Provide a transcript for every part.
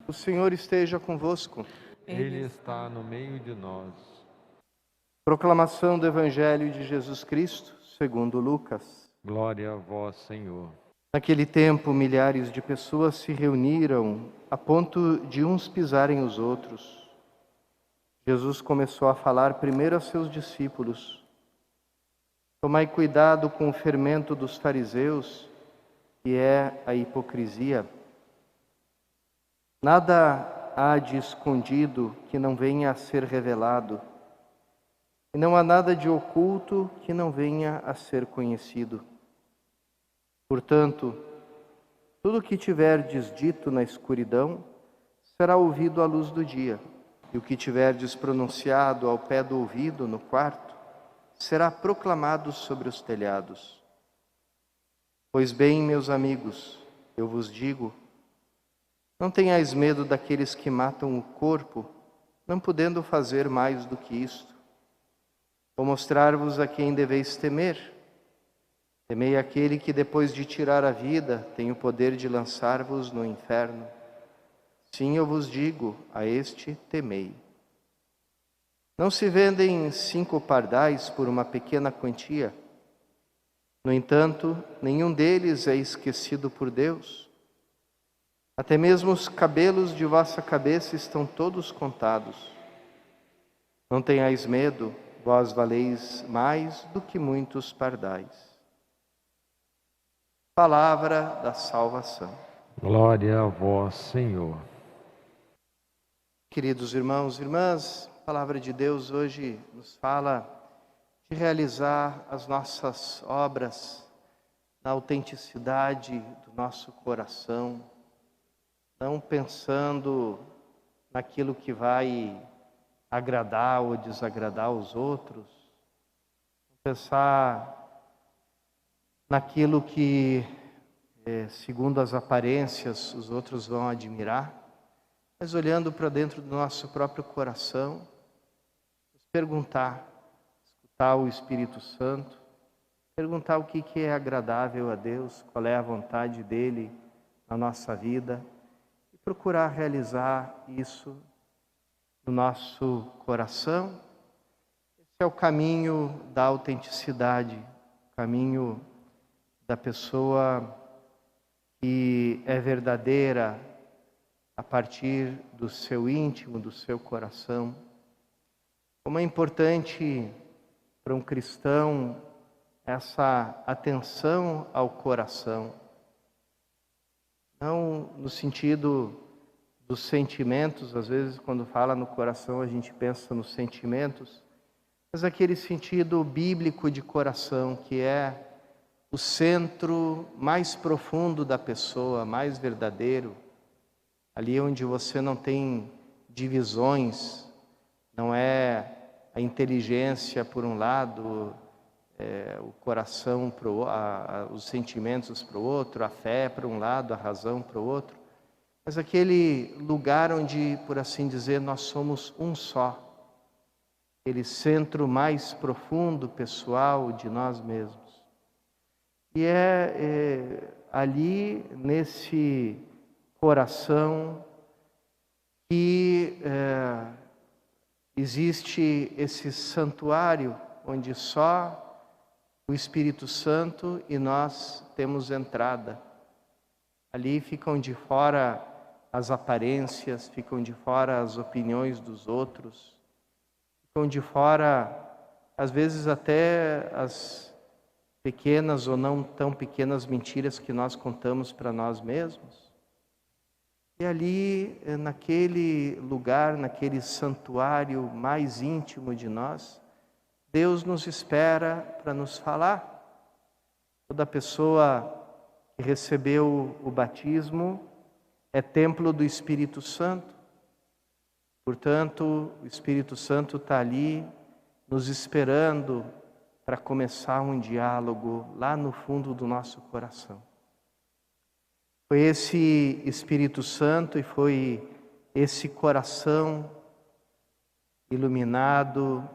O Senhor esteja convosco. Ele está no meio de nós. Proclamação do Evangelho de Jesus Cristo, segundo Lucas. Glória a vós, Senhor. Naquele tempo, milhares de pessoas se reuniram a ponto de uns pisarem os outros. Jesus começou a falar primeiro aos seus discípulos: Tomai cuidado com o fermento dos fariseus, que é a hipocrisia. Nada há de escondido que não venha a ser revelado, e não há nada de oculto que não venha a ser conhecido. Portanto, tudo o que tiverdes dito na escuridão será ouvido à luz do dia, e o que tiverdes pronunciado ao pé do ouvido no quarto será proclamado sobre os telhados. Pois bem, meus amigos, eu vos digo, não tenhais medo daqueles que matam o corpo, não podendo fazer mais do que isto. Vou mostrar-vos a quem deveis temer. Temei aquele que, depois de tirar a vida, tem o poder de lançar-vos no inferno. Sim, eu vos digo, a este temei. Não se vendem 5 pardais por uma pequena quantia. No entanto, nenhum deles é esquecido por Deus. Até mesmo os cabelos de vossa cabeça estão todos contados. Não tenhais medo, vós valeis mais do que muitos pardais. Palavra da salvação. Glória a vós, Senhor. Queridos irmãos e irmãs, a palavra de Deus hoje nos fala de realizar as nossas obras na autenticidade do nosso coração, não pensando naquilo que vai agradar ou desagradar os outros, pensar naquilo que, segundo as aparências, os outros vão admirar, mas olhando para dentro do nosso próprio coração, nos perguntar, escutar o Espírito Santo, perguntar o que é agradável a Deus, qual é a vontade dEle na nossa vida, e procurar realizar isso no nosso coração. Esse é o caminho da autenticidade, o caminho da pessoa que é verdadeira a partir do seu íntimo, do seu coração. Como é importante para um cristão essa atenção ao coração, não no sentido dos sentimentos. Às vezes, quando fala no coração, a gente pensa nos sentimentos, mas aquele sentido bíblico de coração, que é o centro mais profundo da pessoa, mais verdadeiro, ali onde você não tem divisões, não é a inteligência por um lado, o coração os sentimentos para o outro, a fé para um lado, a razão para o outro, mas aquele lugar onde, por assim dizer, nós somos um só, aquele centro mais profundo, pessoal, de nós mesmos. E ali, nesse coração, que existe esse santuário onde só o Espírito Santo e nós temos entrada. Ali ficam de fora as aparências, ficam de fora as opiniões dos outros, ficam de fora, às vezes, até as pequenas ou não tão pequenas mentiras que nós contamos para nós mesmos. E ali, naquele lugar, naquele santuário mais íntimo de nós, Deus nos espera para nos falar. Toda pessoa que recebeu o batismo é templo do Espírito Santo. Portanto, o Espírito Santo está ali nos esperando para começar um diálogo lá no fundo do nosso coração. Foi esse Espírito Santo e foi esse coração iluminado,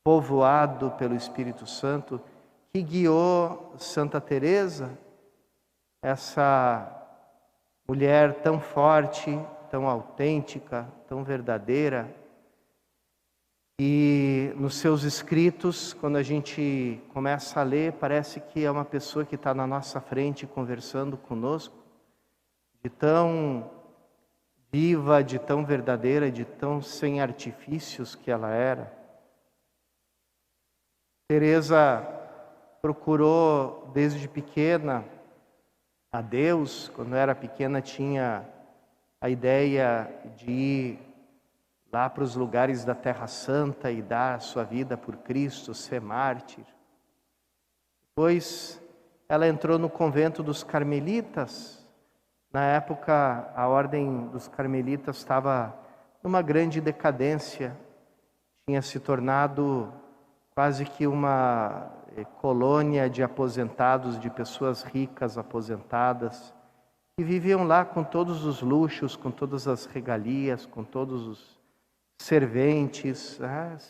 povoado pelo Espírito Santo, que guiou Santa Teresa, essa mulher tão forte, tão autêntica, tão verdadeira. E nos seus escritos, quando a gente começa a ler, parece que é uma pessoa que está na nossa frente conversando conosco, de tão viva, de tão verdadeira, de tão sem artifícios que ela era. Teresa procurou desde pequena a Deus. Quando era pequena tinha a ideia de ir lá para os lugares da Terra Santa e dar a sua vida por Cristo, ser mártir. Depois ela entrou no convento dos Carmelitas. Na época, a ordem dos Carmelitas estava numa grande decadência. Tinha se tornado quase que uma colônia de aposentados, de pessoas ricas aposentadas, que viviam lá com todos os luxos, com todas as regalias, com todos os serventes,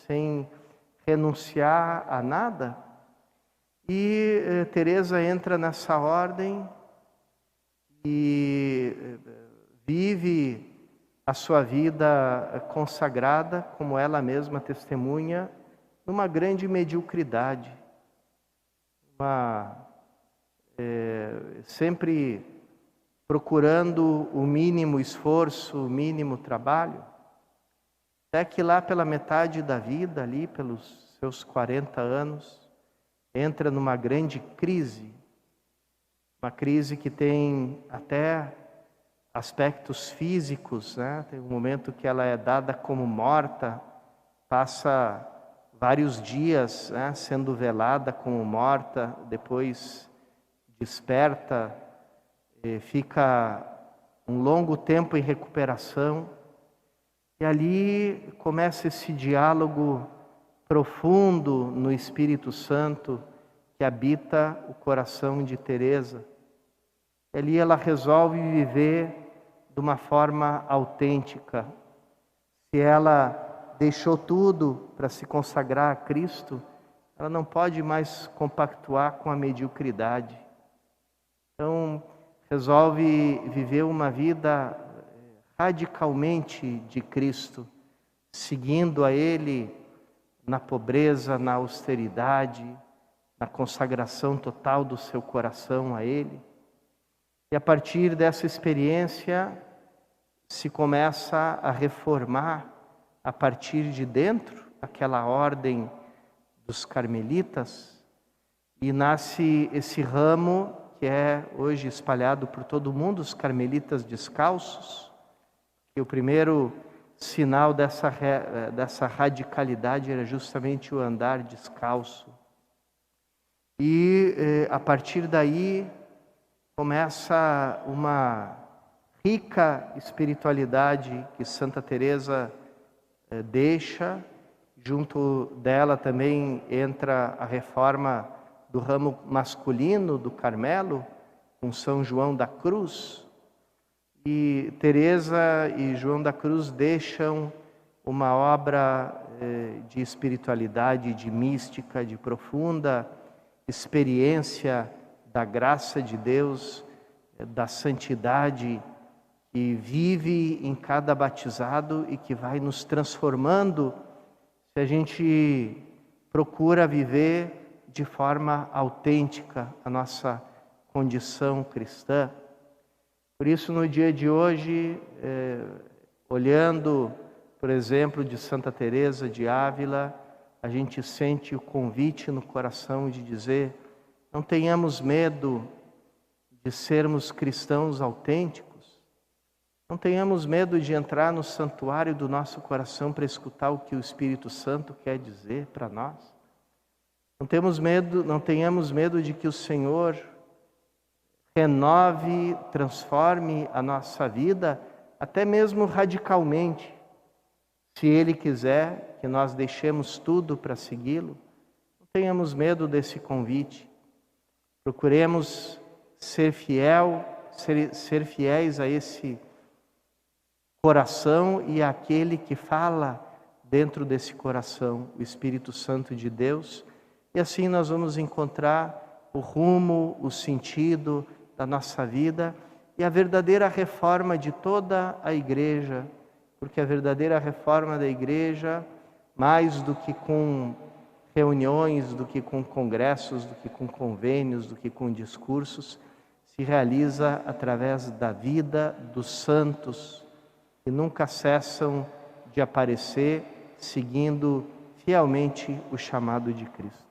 sem renunciar a nada. E Teresa entra nessa ordem e vive a sua vida consagrada, como ela mesma testemunha, numa grande mediocridade, sempre procurando o mínimo esforço, o mínimo trabalho, até que lá pela metade da vida, ali pelos seus 40 anos, entra numa grande crise, uma crise que tem até aspectos físicos, né? Tem um momento que ela é dada como morta, passa vários dias, né, sendo velada como morta, depois desperta, fica um longo tempo em recuperação, e ali começa esse diálogo profundo no Espírito Santo que habita o coração de Teresa. Ali ela resolve viver de uma forma autêntica. Se ela deixou tudo para se consagrar a Cristo, ela não pode mais compactuar com a mediocridade. Então, resolve viver uma vida radicalmente de Cristo, seguindo a Ele na pobreza, na austeridade, na consagração total do seu coração a Ele. E a partir dessa experiência, se começa a reformar a partir de dentro aquela ordem dos carmelitas, e nasce esse ramo que é hoje espalhado por todo o mundo, os carmelitas descalços, que o primeiro sinal dessa radicalidade era justamente o andar descalço. E a partir daí começa uma rica espiritualidade que Santa Teresa deixa. Junto dela também entra a reforma do ramo masculino do Carmelo, com São João da Cruz. E Teresa e João da Cruz deixam uma obra de espiritualidade, de mística, de profunda experiência da graça de Deus, da santidade que vive em cada batizado e que vai nos transformando se a gente procura viver de forma autêntica a nossa condição cristã. Por isso, no dia de hoje, olhando, por exemplo, de Santa Teresa de Ávila, a gente sente o convite no coração de dizer: não tenhamos medo de sermos cristãos autênticos, não tenhamos medo de entrar no santuário do nosso coração para escutar o que o Espírito Santo quer dizer para nós. Não tenhamos medo de que o Senhor renove, transforme a nossa vida, até mesmo radicalmente. Se Ele quiser que nós deixemos tudo para segui-lo, não tenhamos medo desse convite. Procuremos ser fiéis a esse coração e àquele que fala dentro desse coração, o Espírito Santo de Deus. E assim nós vamos encontrar o rumo, o sentido da nossa vida e a verdadeira reforma de toda a Igreja, porque a verdadeira reforma da Igreja, mais do que com reuniões, do que com congressos, do que com convênios, do que com discursos, se realiza através da vida dos santos, que nunca cessam de aparecer, seguindo fielmente o chamado de Cristo.